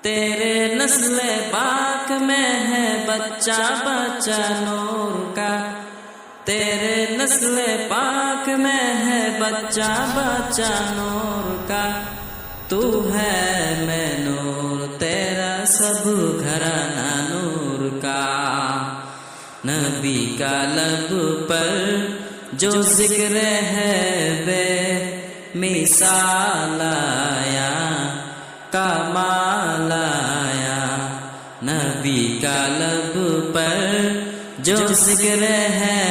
तेरे नस्ले पाक में है बच्चा बच्चा नूर का। तेरे नस्ले पाक में है बच्चा बच्चा नूर का। तू है मैं नूर तेरा सब घराना नूर का। नबी का लब पर जो जिक्र है वे मिसाल आया कमाल आया। नबी का लब पर जो जिक्र है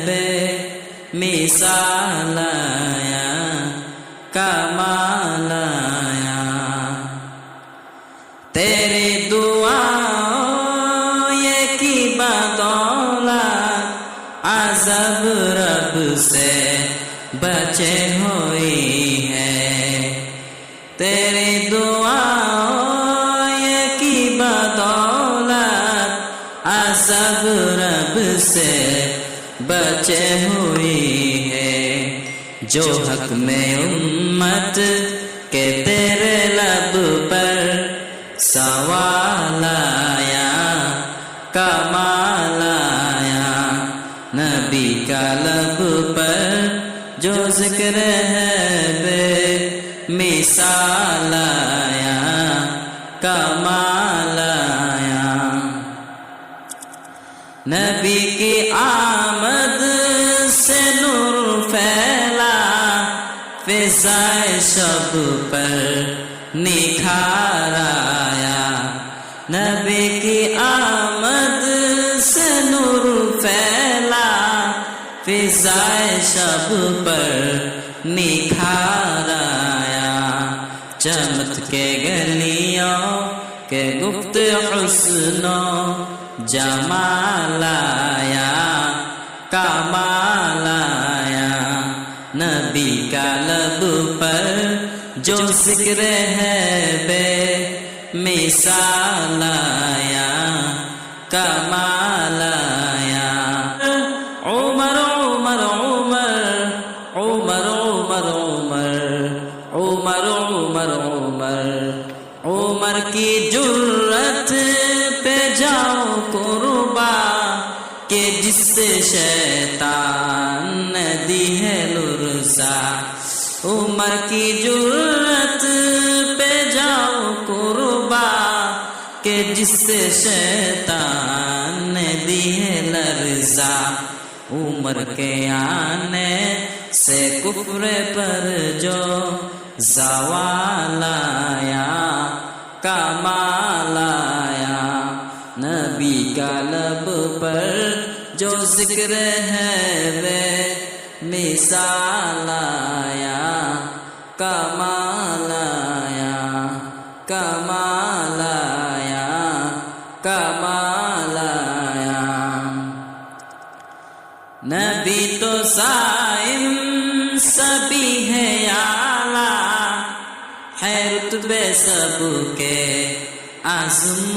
वे मिसाल आया कमाल आया। तेरी दुआओं ये की बदौलत अज़ब रब से बचे हुई है। तेरी दुआओं ये की बदौलत अज़ब रब से बचे हुई है। जो हक में उम्मत के तेरे लब पर सवाल आया कमाल आया। नबी का लब पर जो जिक्र है बे मिसाल आया कमाल आया। नबी की आमद से नूर फैला फिज़ाए शब पर निखार आया। नबी की आमद से नूर फैला फिज़ाए शब पर निखार आया। चमक के गलियों के गुफ्त हुस्नो जमाल आया कमाल आया। नबी का लब पर जो जिक्र है बे मिसाल आया कमाल आया। उमर उमर उमर उमर उमर उमर उमर उमर उमर की जुर्रत पे जाओ कुर्बा के जिससे शैतान ने दी है लुर्जा। उमर की जुर्रत पे जाओ कुर्बा के जिससे शैतान ने दी है लर्जा। उमर के आने से कुफ्र पर जो ज़वाल आया कमाल आया। नबी का लब पर जो जिक्र है वे मिसाल आया कमाल आया कमाल आया कमाल आया। नबी तो साइम सभी है आला है रुतबे सबके आज़म।